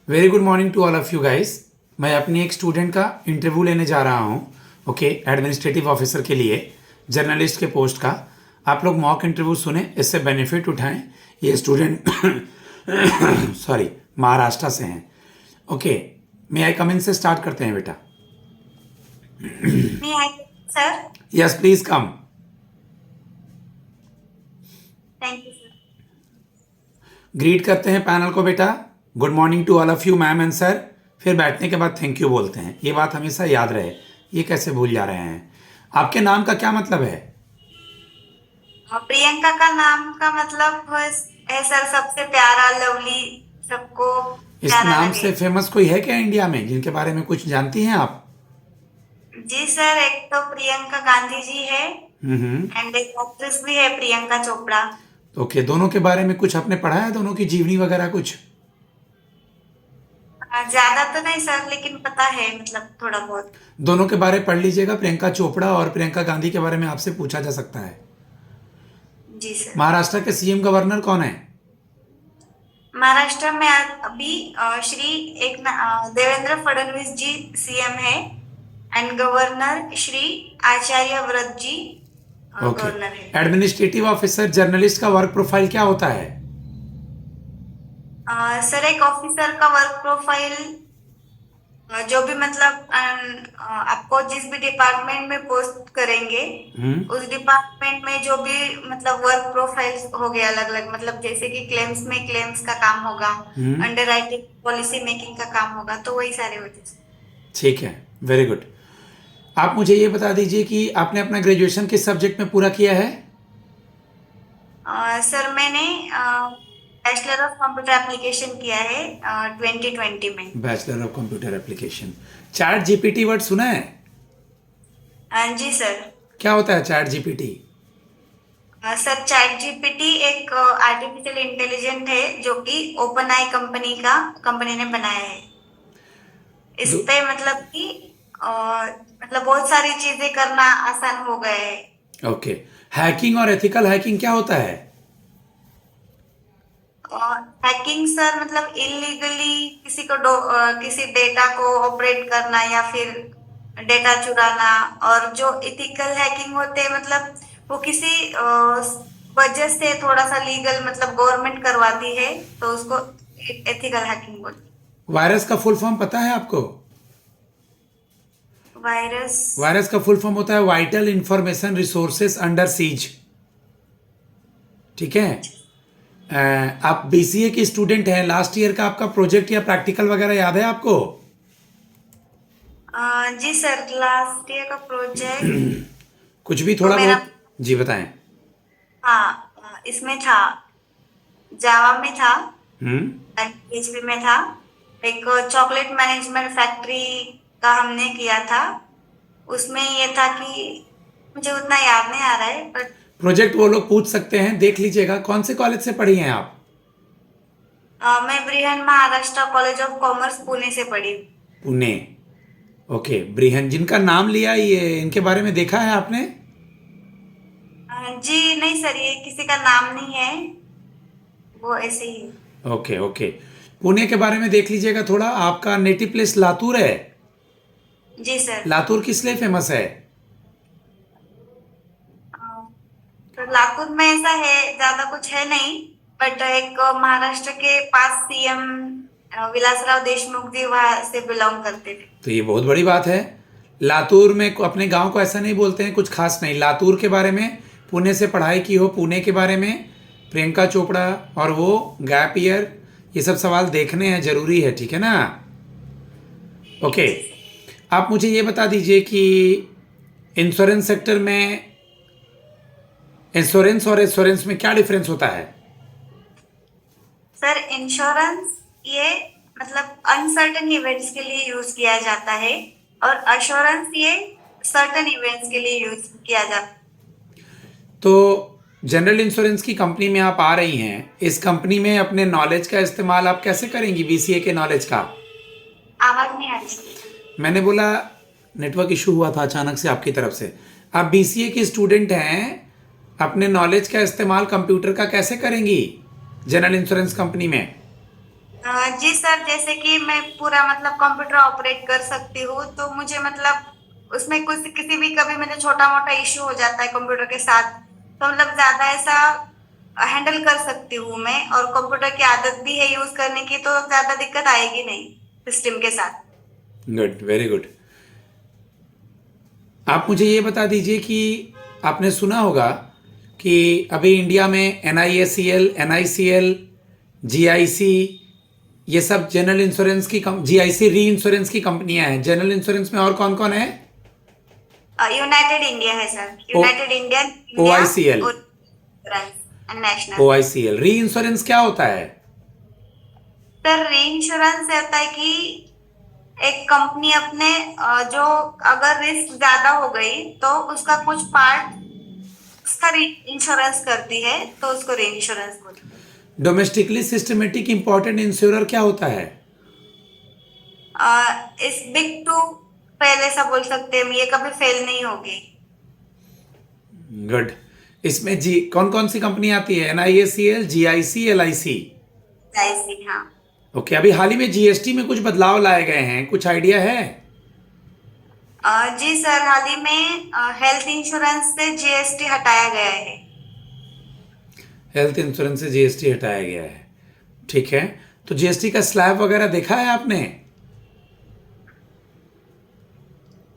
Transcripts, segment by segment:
Very good morning to all of you guys. मैं अपनी एक स्टूडेंट का इंटरव्यू लेने जा रहा हूँ, ओके, एडमिनिस्ट्रेटिव ऑफिसर के लिए, जर्नलिस्ट के पोस्ट का। आप लोग मॉक इंटरव्यू सुने, इससे बेनिफिट उठाएं। ये स्टूडेंट सॉरी, महाराष्ट्र से हैं। ओके, मे आई कम इन से स्टार्ट करते हैं बेटा। May I, sir? Yes please come. Thank you, sir. Greet करते हैं पैनल को बेटा। Good morning to all of you ma'am and sir. फिर बैठने के बाद थैंक यू बोलते हैं। ये बात हमेशा याद रहे, ये कैसे भूल जा रहे हैं। आपके नाम का क्या मतलब है? प्रियंका का नाम का मतलब है सर सबसे प्यारा, लवली, सबको इस प्यारा नाम लगे। से फेमस कोई है क्या इंडिया में, जिनके बारे में कुछ जानती हैं आप? जी सर, एक तो प्रियंका गांधी जी है हम्म। एंड एक एक्ट्रेस भी है प्रियंका चोपड़ा। ओके, दोनों के बारे में कुछ आपने पढ़ा है, दोनों की जीवनी वगैरह कुछ? ज्यादा तो नहीं सर, लेकिन पता है मतलब थोड़ा बहुत। दोनों के बारे पढ़ लीजिएगा। प्रियंका चोपड़ा और प्रियंका गांधी के बारे में आपसे पूछा जा सकता है। जी सर। महाराष्ट्र के सीएम गवर्नर कौन है? महाराष्ट्र में अभी श्री देवेंद्र फडणवीस जी सीएम है एंड गवर्नर श्री आचार्य व्रत जी ओके। गवर्नर है। एडमिनिस्ट्रेटिव ऑफिसर जर्नलिस्ट का वर्क प्रोफाइल क्या होता है? सर एक ऑफिसर का वर्क प्रोफाइल जो भी मतलब आपको जिस भी डिपार्टमेंट में पोस्ट करेंगे उस डिपार्टमेंट में जो भी मतलब वर्क प्रोफाइल हो गए अलग अलग, मतलब जैसे कि क्लेम्स में क्लेम्स का काम होगा, अंडर राइटिंग पॉलिसी मेकिंग का काम होगा, तो वही सारे होते हैं। ठीक है, वेरी गुड। आप मुझे ये बता दीजिए कि आपने अपना ग्रेजुएशन किस सब्जेक्ट में पूरा किया है? सर मैंने बैचलर ऑफ कंप्यूटर एप्लीकेशन किया है 2020 में। Bachelor of computer application. Chat GPT word सुना है? जी सर। क्या होता है chat GPT? Sir chat GPT एक आर्टिफिशियल इंटेलिजेंट है जो कि ओपन आई कंपनी ने बनाया है। इस पे मतलब कि मतलब बहुत सारी चीजें करना आसान हो गया है। ओके। हैकिंग और एथिकल हैकिंग क्या होता है? हैकिंग सर मतलब इलीगली किसी डेटा को ऑपरेट करना या फिर डेटा चुराना, और जो इथिकल हैकिंग होते हैं मतलब वो किसी वजह से थोड़ा सा लीगल मतलब गवर्नमेंट करवाती है तो उसको एथिकल हैकिंग बोलते हैं। वायरस का फुल फॉर्म पता है आपको? वायरस? वायरस का फुल फॉर्म होता है vital information resources under seize. ठीक है। आप बीसीए की स्टूडेंट हैं। लास्ट ईयर का आपका प्रोजेक्ट या प्रैक्टिकल वगैरह याद है आपको? जी सर, लास्ट ईयर का प्रोजेक्ट कुछ भी तो थोड़ा मेरा, बहुत जी बताएं। हाँ इसमें था, जावा में था, हम्म। PHP में था। एक चॉकलेट मैनेजमेंट फैक्ट्री का हमने किया था। उसमें ये था कि मुझे उतना याद नहीं आ रहा है बट प्रोजेक्ट वो लोग पूछ सकते हैं, देख लीजिएगा। कौन से कॉलेज से पढ़ी हैं आप? मैं Brihan Maharashtra college of commerce Pune से पढ़ी। पुणे। ओके, ब्रिहन जिनका नाम लिया, ये इनके बारे में देखा है आपने? जी नहीं सर, ये किसी का नाम नहीं है, वो ऐसे ही है। Okay okay. पुणे के बारे में देख लीजिएगा थोड़ा। आपका नेटिव प्लेस लातूर है। जी सर। लातूर किस लिए फेमस है? तो लातूर में ऐसा है, ज्यादा कुछ है नहीं, बट एक महाराष्ट्र के पास सीएम विलासराव देशमुख जी वहां से बिलोंग करते थे। तो ये बहुत बड़ी बात है। लातूर में अपने गांव को ऐसा नहीं बोलते हैं, कुछ खास नहीं। लातूर के बारे में, पुणे से पढ़ाई की हो, पुणे के बारे में, प्रियंका चोपड़ा और वो गैप ईयर, ये सब सवाल देखने हैं, जरूरी है। ठीक है ना? ओके। आप मुझे ये बता दीजिए कि इंश्योरेंस सेक्टर में इंश्योरेंस और एश्योरेंस में क्या डिफरेंस होता है? सर इंश्योरेंस ये मतलब अनसर्टेन इवेंट्स के लिए यूज किया जाता है और अश्योरेंस ये सर्टेन इवेंट्स के लिए यूज किया जाता है। तो जनरल इंश्योरेंस की कंपनी में आप आ रही हैं, इस कंपनी में अपने नॉलेज का इस्तेमाल आप कैसे करेंगी, बीसीए के नॉलेज का? आवाज नहीं आ रही। मैंने बोला नेटवर्क इशू हुआ था अचानक से आपकी तरफ से। आप बीसीए की स्टूडेंट हैं, अपने नॉलेज का इस्तेमाल कंप्यूटर का कैसे करेंगी जनरल इंश्योरेंस कंपनी में? जी सर, जैसे कि मैं पूरा मतलब कंप्यूटर ऑपरेट कर सकती हूँ, तो मुझे मतलब उसमें कुछ किसी भी कभी मुझे छोटा मोटा इश्यू हो जाता है कंप्यूटर के साथ, तो मतलब ज्यादा ऐसा हैंडल कर सकती हूँ मैं, और कंप्यूटर की आदत भी है यूज करने की, तो ज्यादा दिक्कत आएगी नहीं सिस्टम के साथ। Good, very good. आप मुझे ये बता दीजिए कि आपने सुना होगा कि अभी इंडिया में NIACL, NICL, GIC, ये सब जनरल इंश्योरेंस की GIC री इंश्योरेंस की कंपनियां हैं। जनरल इंश्योरेंस में और कौन कौन है? यूनाइटेड इंडिया है sir, O United India, O India I C L और O national. I C L reinsurance क्या होता है? सर री इंश्योरेंस होता है कि एक कंपनी अपने जो अगर रिस्क ज्यादा हो गई तो उसका कुछ पार्ट उसका इंश्योरेंस करती है, तो उसको री इंश्योरेंस बोलते हैं। डोमेस्टिकली सिस्टमेटिक इंपॉर्टेंट इंश्योरर क्या होता है? इस बिग टू फेल ऐसा बोल सकते हैं, ये कभी फेल नहीं होगी। गुड। इसमें जी कौन कौन सी कंपनी आती है? NIACL, GIC, LIC। ऐसी हाँ। ओके, अभी हाल ही में GST में कुछ बदलाव लाए गए हैं, कुछ आइडिया है? जी सर, हाल ही में हेल्थ इंश्योरेंस से जीएसटी हटाया गया है। हेल्थ इंश्योरेंस से GST हटाया गया है, ठीक है। तो GST का स्लैब वगैरह देखा है आपने?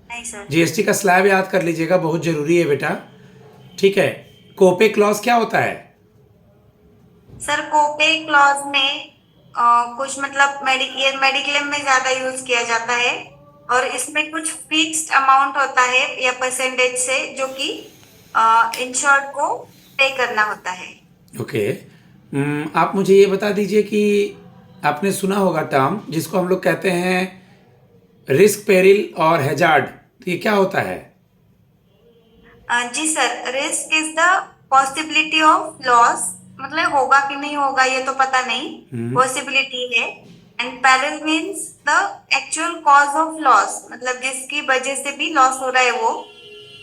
नहीं सर। GST का स्लैब याद कर लीजिएगा, बहुत जरूरी है बेटा, ठीक है। कोपे क्लॉज क्या होता है? सर कोपे क्लॉज में कुछ मतलब ये मेडिक्लेम में ज्यादा यूज किया जाता है, और इसमें कुछ फिक्स्ड अमाउंट होता है या परसेंटेज से, जो कि इंश्योर्ड को पे करना होता है। ओके। आप मुझे ये बता दीजिए कि आपने सुना होगा टर्म जिसको हम लोग कहते हैं रिस्क, पेरिल और हैजार्ड, तो ये क्या होता है? जी sir, risk is the possibility of loss, मतलब होगा कि नहीं होगा ये तो पता नहीं, पॉसिबिलिटी है। And parallel means the actual cause of loss, मतलब जिसकी वजह से भी लॉस हो रहा है वो।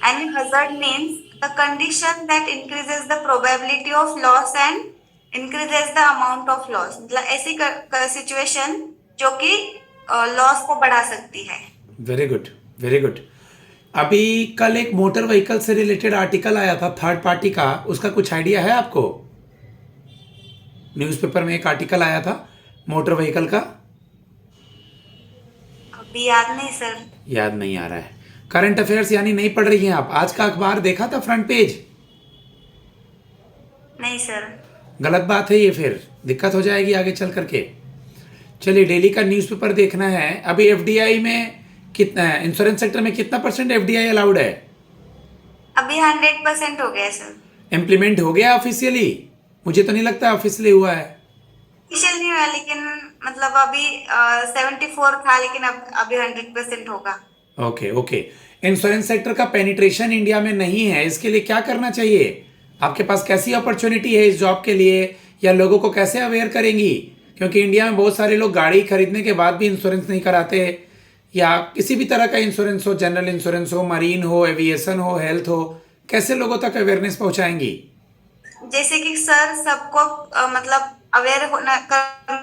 And hazard means the condition that increases the probability of loss and increases the amount of loss, मतलब ऐसी सिचुएशन जो कि लॉस को बढ़ा सकती है। Very good, very good. अभी कल एक मोटर व्हीकल से रिलेटेड आर्टिकल आया था थर्ड पार्टी का, उसका कुछ आइडिया है आपको? न्यूज़पेपर में एक आर्टिकल आया था मोटर व्हीकल का। अभी याद नहीं सर। याद नहीं आ रहा है? करंट अफेयर्स यानी नहीं पढ़ रही हैं आप? आज का अखबार देखा था फ्रंट पेज? नहीं सर। गलत बात है ये, फिर दिक्कत हो जाएगी आगे चल करके। चलिए, डेली का न्यूज़पेपर देखना है। अभी FDI में कितना, इंश्योरेंस सेक्टर में कितना % FDI अलाउड है? अभी 100% हो गया सर। इम्प्लीमेंट हो गया ऑफिशियली? मुझे तो नहीं लगता ऑफिशियली हुआ है। ऑफिशियल नहीं हुआ, लेकिन मतलब अभी 74 था, लेकिन अब अभी 100% होगा। Okay okay. इंश्योरेंस सेक्टर का पेनिट्रेशन इंडिया में नहीं है, इसके लिए क्या करना चाहिए? आपके पास कैसी अपॉर्चुनिटी है इस जॉब के लिए, या लोगों को कैसे अवेयर करेंगी? क्योंकि इंडिया में बहुत सारे लोग गाड़ी खरीदने के बाद भी इंश्योरेंस नहीं कराते, या किसी भी तरह का इंश्योरेंस हो, जनरल इंश्योरेंस हो, मरीन हो, एविएशन हो, हेल्थ हो, कैसे लोगों तक अवेयरनेस पहुंचाएंगी? जैसे कि सर सबको मतलब अवेयर होना करना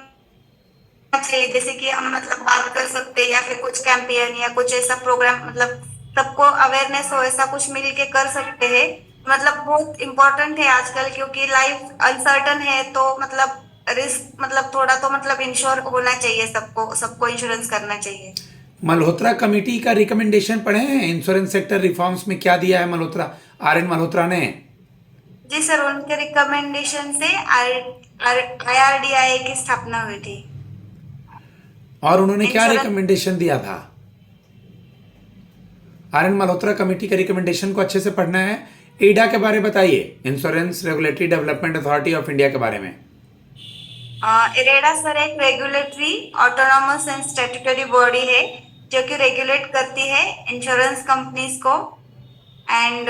चाहिए, जैसे कि हम मतलब बात कर सकते हैं, या फिर कुछ कैंपेन या कुछ ऐसा प्रोग्राम, मतलब सबको अवेयरनेस हो ऐसा कुछ मिल के कर सकते हैं। मतलब बहुत इम्पोर्टेंट है आजकल, क्योंकि लाइफ अनसर्टन है, तो मतलब रिस्क मतलब थोड़ा तो मतलब इंश्योर होना चाहिए, सबको सबको इंश्योरेंस करना चाहिए। मल्होत्रा कमेटी का रिकमेंडेशन पढ़े हैं? इंश्योरेंस सेक्टर रिफॉर्म्स में क्या दिया है मल्होत्रा, RN मल्होत्रा ने? जी सर, उनके रिकमेंडेशन से IRDAI की स्थापना हुई थी। और उन्होंने क्या इंश्योरेंस। रिकमेंडेशन दिया था? RN मल्होत्रा कमेटी के रिकमेंडेशन को अच्छे से पढ़ना है। ईडा के बारे में बताइए, insurance regulatory development authority of India के बारे में। इरेडा सर एक regulatory autonomous and statutory body है, जो कि रेगुलेट करती है इंश्योरेंस कंपनीज को। एंड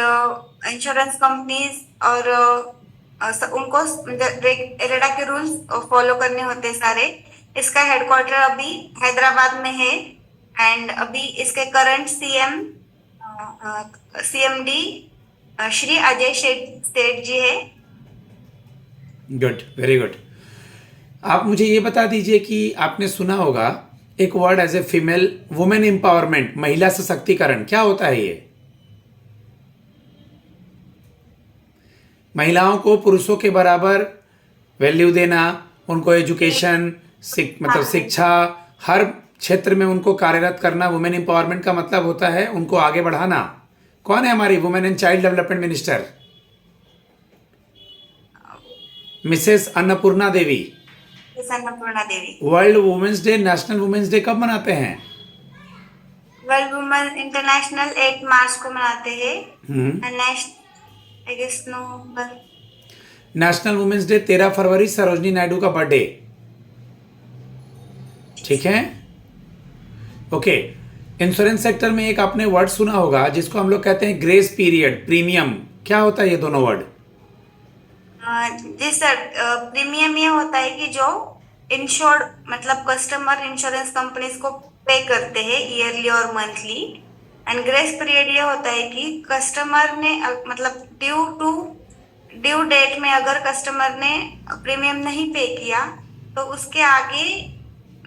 इंश्योरेंस कंपनीज और उनको इरेडा के रूल्स फॉलो करने होते हैं सारे। इसका हेडक्वार्टर अभी हैदराबाद में है। एंड अभी इसके करंट CMD श्री अजय सेठ जी है। Good, very good. आप मुझे ये बता दीजिए कि आपने सुना होगा एक word as a female women empowerment, महिला सशक्तिकरण, क्या होता है ये? महिलाओं को पुरुषों के बराबर वैल्यू देना, उनको एजुकेशन मतलब शिक्षा, हर क्षेत्र में उनको कार्यरत करना। वुमेन एम्पावरमेंट का मतलब होता है उनको आगे बढ़ाना। कौन है हमारी women and child development minister? Mrs Annapurna Devi. Annapurna Devi. World women's day, national women's day कब मनाते हैं? वर्ल्ड वुमेन इंटरनेशनल 8 मार्च को मनाते हैं। नेशनल आई गेस नवंबर। नेशनल वुमेन्स डे 13 फरवरी, सरोजनी नायडू का बर्थडे। ठीक है, ओके। इंश्योरेंस सेक्टर में एक आपने वर्ड सुना होगा जिसको हम लोग कहते हैं ग्रेस पीरियड, प्रीमियम। क्या होता है ये दोनों वर्ड? जी सर, प्रीमियम ये होता है कि जो इंश्योर्ड मतलब कस्टमर इंश्योरेंस कंपनीज को पे करते हैं ईयरली और मंथली। एंड ग्रेस पीरियड ये होता है कि कस्टमर ने मतलब ड्यू डेट में अगर कस्टमर ने प्रीमियम नहीं पे किया तो उसके आगे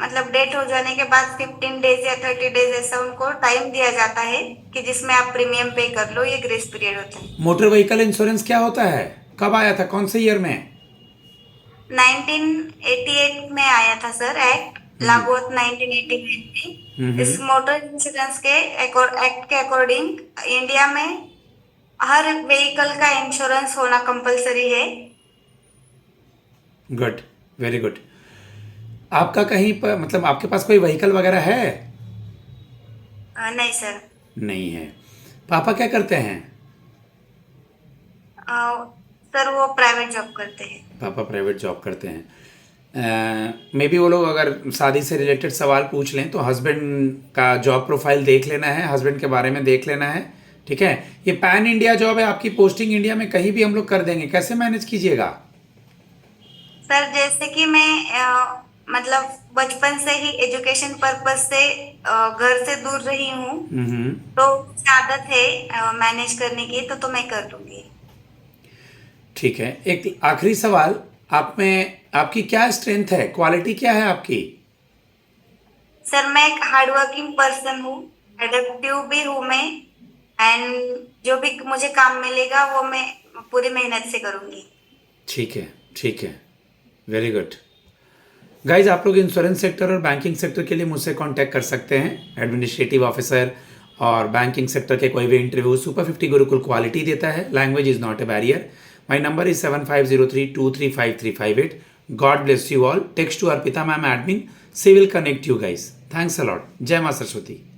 मतलब डेट हो जाने के बाद 15 डेज या 30 डेज ऐसा उनको टाइम दिया जाता है कि जिसमें आप प्रीमियम पे कर लो। ये ग्रेस पीरियड होता है। मोटर व्हीकल इंश्योरेंस क्या होता है? कब आया था, कौन से ईयर में? 1988 में आया था सर एक्ट, लागू हुआ 1988 में। इस मोटर इंश्योरेंस के एक्ट के अकॉर्डिंग इंडिया में हर व्हीकल का इंश्योरेंस होना कंपलसरी है। Good, very good. आपका कहीं पर मतलब आपके पास कोई व्हीकल वगैरह है? नहीं सर। नहीं है। पापा क्या करते हैं? सर वो प्राइवेट जॉब करते हैं। पापा प्राइवेट जॉब करते हैं। मे बी वो लोग अगर शादी से रिलेटेड सवाल पूछ लें तो हस्बैंड का जॉब प्रोफाइल देख लेना है, हस्बैंड के बारे में देख लेना है। ठीक है, ये पैन इंडिया जॉब है, आपकी पोस्टिंग इंडिया में कहीं भी हम लोग कर देंगे। कैसे मैनेज कीजिएगा? सर जैसे कि मैं मतलब बचपन से ही एजुकेशन पर्पस से घर से दूर रही हूँ, तो आदत है मैनेज करने की, तो मैं कर दूंगी। ठीक है, एक आखिरी सवाल, आप में आपकी क्या स्ट्रेंथ है, क्वालिटी क्या है आपकी? सर मैं एक हार्ड वर्किंग पर्सन हूँ, प्रोडक्टिव भी हूँ मैं। एंड जो भी मुझे काम मिलेगा वो मैं पूरी मेहनत से करूँगी। ठीक है, ठीक है, वेरी गुड। गाइज, आप लोग इंश्योरेंस सेक्टर और बैंकिंग सेक्टर के लिए मुझसे कांटेक्ट कर सकते हैं। एडमिनिस्ट्रेटिव ऑफिसर और बैंकिंग सेक्टर के कोई भी इंटरव्यू सुपर 50 गुरुकुल क्वालिटी देता है। Language is not a barrier. My number is 7503235358। God bless you all. Text to Arpita ma'am admin, she will connect you guys. Thanks a lot. जय मां सरस्वती।